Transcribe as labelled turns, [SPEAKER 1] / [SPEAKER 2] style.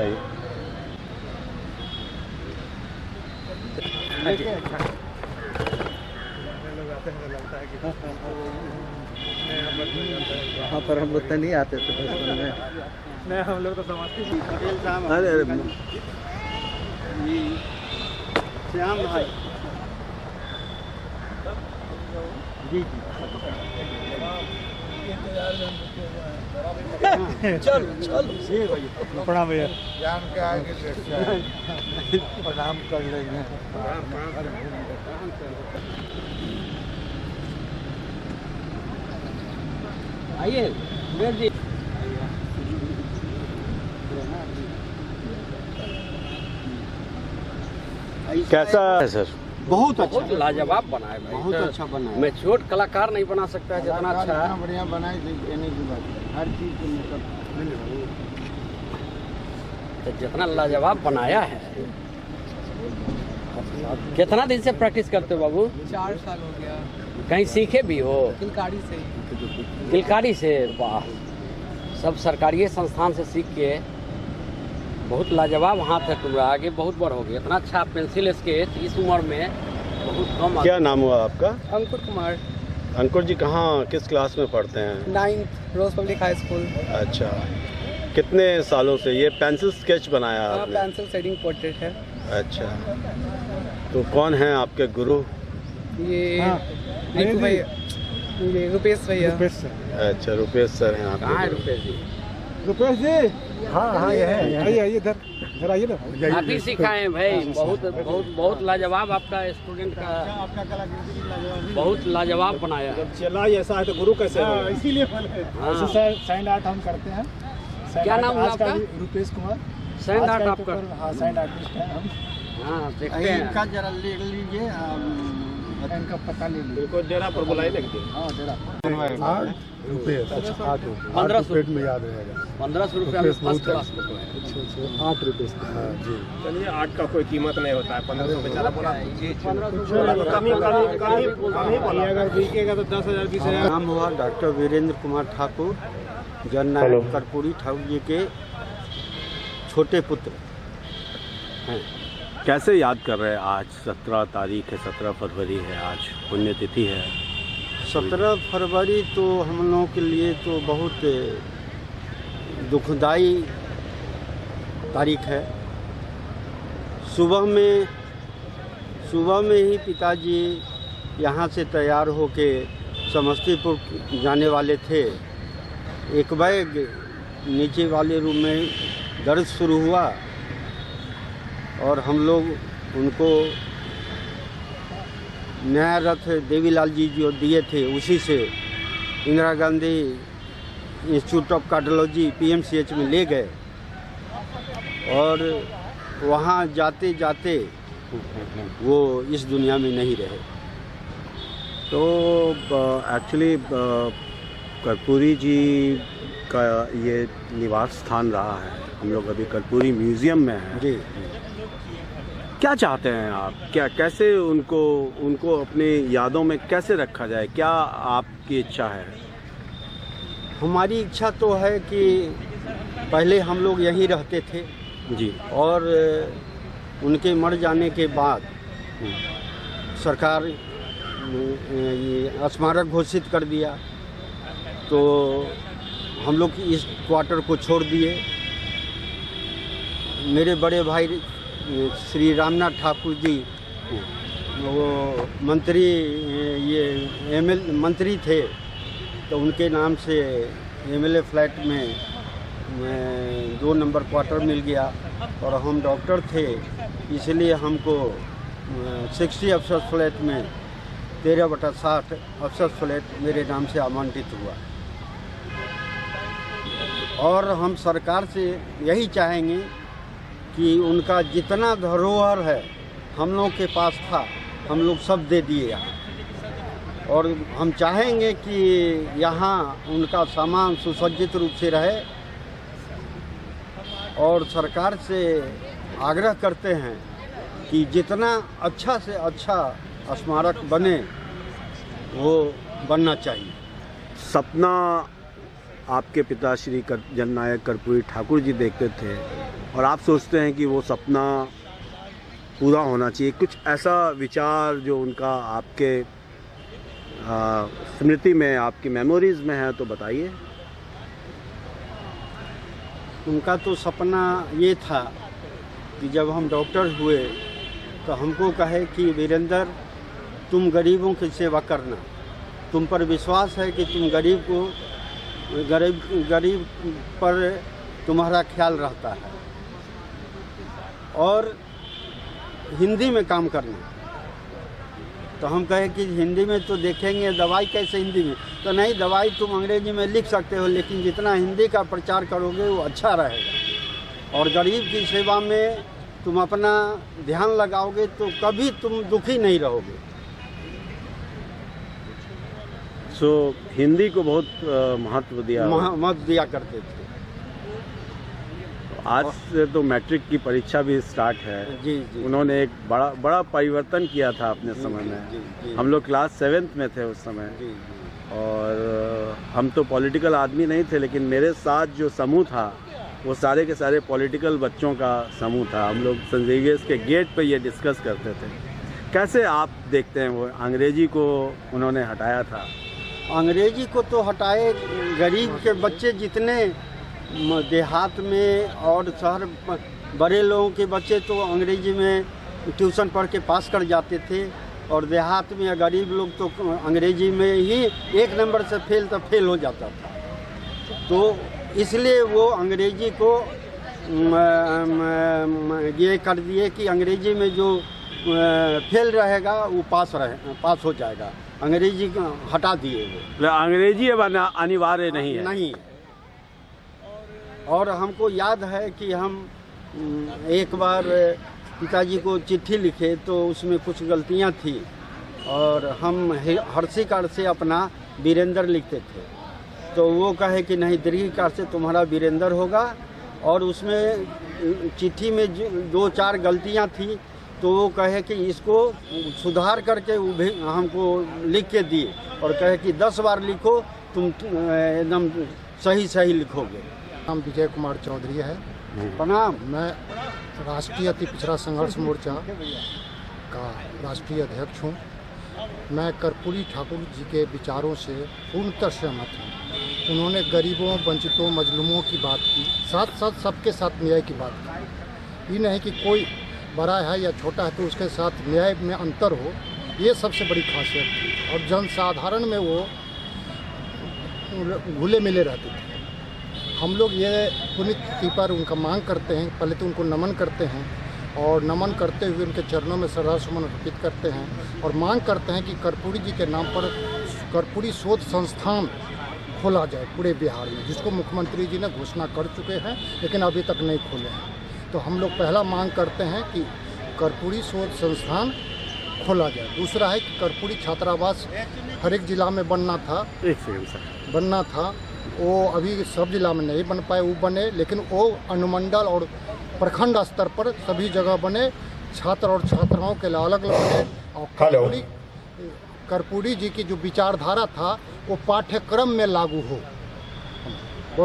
[SPEAKER 1] आइए।
[SPEAKER 2] वहाँ पर हम लोग तो नहीं आते थे बचपन में।
[SPEAKER 3] नहीं, हम लोग तो समझते
[SPEAKER 2] अरे
[SPEAKER 3] श्याम भाई
[SPEAKER 2] जी
[SPEAKER 3] चलो चलो प्रणाम भैया।
[SPEAKER 4] जान के आगे
[SPEAKER 2] प्रणाम कर लेंगे।
[SPEAKER 3] आइए बैठ जी।
[SPEAKER 1] कैसा है सर?
[SPEAKER 2] बहुत अच्छा,
[SPEAKER 5] बहुत लाजवाब बना है भाई।
[SPEAKER 2] बहुत अच्छा बना है।
[SPEAKER 5] मैं छोट कलाकार नहीं बना सकता है जितना अच्छा है।
[SPEAKER 2] इतना बढ़िया बनाई देने की बात, हर चीज को मतलब
[SPEAKER 5] तो जितना लाजवाब बनाया है। कितना दिन से प्रैक्टिस करते हो बाबू?
[SPEAKER 3] 4 साल हो गया।
[SPEAKER 5] कहीं सीखे भी हो?
[SPEAKER 3] किलकारी से ही।
[SPEAKER 5] किलकारी से? वाह, सब सरकारी संस्थान से सीख के बहुत लाजवाब हाथ है तुम्हारा। आगे बहुत बढ़ोगे। इतना अच्छा पेंसिल स्केच इस उम्र में बहुत कम।
[SPEAKER 1] क्या नाम हुआ आपका?
[SPEAKER 3] अंकुर कुमार,
[SPEAKER 1] अंकुर जी कहाँ किस क्लास में पढ़ते हैं?
[SPEAKER 3] 9th रोज पब्लिक हाई स्कूल।
[SPEAKER 1] अच्छा, कितने सालों से ये पेंसिल स्केच बनाया आपने?
[SPEAKER 3] पेंसिल शेडिंग पोर्ट्रेट है
[SPEAKER 1] अच्छा, तो कौन है आपके गुरु?
[SPEAKER 3] ये। रिंकू भैया, ये रुपेश भैया।
[SPEAKER 1] अच्छा, रुपेश सर हैं
[SPEAKER 5] कहाँ है
[SPEAKER 1] आपके?
[SPEAKER 5] रुपेश जी?
[SPEAKER 2] रुपेश जी, हाँ ये है।
[SPEAKER 3] आइए आइए इधर आइए ना।
[SPEAKER 5] आप ही सिखाए भाई। बहुत बहुत बहुत लाजवाब आपका स्टूडेंट का, बहुत लाजवाब बनाया है।
[SPEAKER 3] चला ऐसा है तो गुरु कैसे होगा? इसीलिए
[SPEAKER 5] हाँ।
[SPEAKER 3] सैंड आर्ट हम करते हैं।
[SPEAKER 5] क्या नाम हुआ आपका?
[SPEAKER 3] रुपेश कुमार।
[SPEAKER 5] सैंड आर्ट आपका?
[SPEAKER 3] हाँ, सैंड आर्टिस्ट हैं हम।
[SPEAKER 5] हाँ, देखते हैं।
[SPEAKER 2] इनका जरा ले लीजिए, इनका पता ले लीजिए।
[SPEAKER 3] इनको डेरा पर बुलाई लगती है।
[SPEAKER 2] हाँ जरा।
[SPEAKER 4] रुपये
[SPEAKER 5] 1500
[SPEAKER 4] पेट में याद रहेगा।
[SPEAKER 5] 1500 रुपया में फर्स्ट क्लास को है।
[SPEAKER 4] 8 रुपये जी।
[SPEAKER 3] चलिए, आर्ट का कोई कीमत नहीं होता है। 1500 बेचारा बोला।
[SPEAKER 5] 1500
[SPEAKER 3] कम ही बोला। अगर बिकेगा तो 10,000 20,000।
[SPEAKER 2] नाम हुआ डॉक्टर वीरेंद्र कुमार ठाकुर, जननायक कर्पूरी ठाकुर जी के छोटे पुत्र हैं।
[SPEAKER 1] कैसे याद कर रहे हैं? आज 17 तारीख है, 17 फरवरी है, आज पुण्यतिथि है।
[SPEAKER 2] 17 फरवरी तो हम लोगों के लिए तो बहुत दुखदाई तारीख है। सुबह में ही पिताजी यहाँ से तैयार होके समस्तीपुर जाने वाले थे। एक बैग नीचे वाले रूम में दर्द शुरू हुआ और हम लोग उनको नया रथ देवीलाल जी जो दिए थे उसी से Indira Gandhi institute of cardiology PMCH में ले गए और वहाँ जाते जाते वो इस दुनिया में नहीं रहे।
[SPEAKER 1] तो एक्चुअली कर्पूरी जी का ये निवास स्थान रहा है। हम लोग अभी कर्पूरी म्यूज़ियम में हैं।
[SPEAKER 2] जी,
[SPEAKER 1] क्या चाहते हैं आप? क्या कैसे उनको अपनी यादों में कैसे रखा जाए? क्या आपकी इच्छा है?
[SPEAKER 2] हमारी इच्छा तो है कि पहले हम लोग यहीं रहते थे
[SPEAKER 1] जी,
[SPEAKER 2] और उनके मर जाने के बाद सरकार ये स्मारक घोषित कर दिया तो हम लोग इस क्वार्टर को छोड़ दिए। मेरे बड़े भाई श्री रामनाथ ठाकुर जी वो मंत्री, ये ML मंत्री थे, तो उनके नाम से MLA फ्लैट में 2 नंबर क्वार्टर मिल गया और हम डॉक्टर थे इसलिए हमको 60 अफसर फ्लैट में 13/60 अफसर फ्लैट मेरे नाम से आवंटित हुआ। और हम सरकार से यही चाहेंगे कि उनका जितना धरोहर है हम लोग के पास था हम लोग सब दे दिए यहाँ, और हम चाहेंगे कि यहाँ उनका सामान सुसज्जित रूप से रहे और सरकार से आग्रह करते हैं कि जितना अच्छा से अच्छा स्मारक बने वो बनना चाहिए।
[SPEAKER 1] सपना आपके पिता श्री जननायक कर्पूरी ठाकुर जी देखते थे और आप सोचते हैं कि वो सपना पूरा होना चाहिए, कुछ ऐसा विचार जो उनका आपके स्मृति में, आपकी मेमोरीज में है तो बताइए।
[SPEAKER 2] उनका तो सपना ये था कि जब हम डॉक्टर हुए तो हमको कहे कि वीरेंद्र तुम गरीबों की सेवा करना, तुम पर विश्वास है कि तुम गरीब पर तुम्हारा ख्याल रहता है, और हिंदी में काम करना। तो हम कहे कि हिंदी में तो देखेंगे, दवाई कैसे हिंदी में, तो नहीं, दवाई तुम अंग्रेजी में लिख सकते हो लेकिन जितना हिंदी का प्रचार करोगे वो अच्छा रहेगा, और गरीब की सेवा में तुम अपना ध्यान लगाओगे तो कभी तुम दुखी नहीं रहोगे।
[SPEAKER 1] हिंदी को बहुत महत्व दिया
[SPEAKER 2] करते थे।
[SPEAKER 1] आज से तो मैट्रिक की परीक्षा भी स्टार्ट है।
[SPEAKER 2] जी।
[SPEAKER 1] उन्होंने एक बड़ा परिवर्तन किया था अपने समय में।
[SPEAKER 2] जी।
[SPEAKER 1] हम लोग क्लास 7th में थे उस समय।
[SPEAKER 2] जी।
[SPEAKER 1] और हम तो पॉलिटिकल आदमी नहीं थे, लेकिन मेरे साथ जो समूह था वो सारे के सारे पॉलिटिकल बच्चों का समूह था। हम लोग सेंट ज़ेवियर्स के गेट पे ये डिस्कस करते थे। कैसे आप देखते हैं वो अंग्रेजी को उन्होंने हटाया था?
[SPEAKER 2] अंग्रेजी को तो हटाए, गरीब के बच्चे जितने देहात में और शहर, बड़े लोगों के बच्चे तो अंग्रेजी में ट्यूशन पढ़ के पास कर जाते थे, और देहात में गरीब लोग तो अंग्रेजी में ही 1 नंबर से फेल हो जाता था। तो इसलिए वो अंग्रेजी को ये कर दिए कि अंग्रेजी में जो फेल रहेगा वो पास हो जाएगा। अंग्रेजी हटा दिए वो।
[SPEAKER 1] अंग्रेजी अब अनिवार्य नहीं है।
[SPEAKER 2] और हमको याद है कि हम एक बार पिताजी को चिट्ठी लिखे तो उसमें कुछ गलतियां थी, और हम हर्षिकार से अपना वीरेंद्र लिखते थे, तो वो कहे कि नहीं, दीर्घिकार से तुम्हारा वीरेंद्र होगा। और उसमें चिट्ठी में 2-4 गलतियां थी, तो वो कहे कि इसको सुधार करके वो भी हमको लिख के दिए, और कहे कि 10 बार लिखो, तुम एकदम सही लिखोगे।
[SPEAKER 4] नाम विजय कुमार चौधरी है।
[SPEAKER 2] प्रणाम।
[SPEAKER 4] मैं राष्ट्रीय अति पिछड़ा संघर्ष मोर्चा का राष्ट्रीय अध्यक्ष हूँ। मैं कर्पूरी ठाकुर जी के विचारों से पूर्णतः सहमत हूँ। उन्होंने गरीबों, वंचितों, मजलूमों की बात की, साथ साथ सबके साथ न्याय की बात की। ये नहीं कि कोई बड़ा है या छोटा है तो उसके साथ न्याय में अंतर हो, ये सबसे बड़ी खासियत थी। और जनसाधारण में वो घुले मिले रहते थे। हम लोग ये पुण्यतिथि पर उनका मांग करते हैं, पहले तो उनको नमन करते हैं, और नमन करते हुए उनके चरणों में श्रद्धासुमन अर्पित करते हैं, और मांग करते हैं कि कर्पूरी जी के नाम पर कर्पूरी शोध संस्थान खोला जाए पूरे बिहार में, जिसको मुख्यमंत्री जी ने घोषणा कर चुके हैं लेकिन अभी तक नहीं खोले हैं। तो हम लोग पहला मांग करते हैं कि कर्पूरी शोध संस्थान खोला जाए। दूसरा है कि कर्पूरी छात्रावास हर एक जिला में बनना था, वो अभी सब जिला में नहीं बन पाए, वो बने, लेकिन वो अनुमंडल और प्रखंड स्तर पर सभी जगह बने, छात्र और छात्राओं के लिए अलग अलग बने। और कर्पूरी जी की जो विचारधारा था वो पाठ्यक्रम में लागू हो।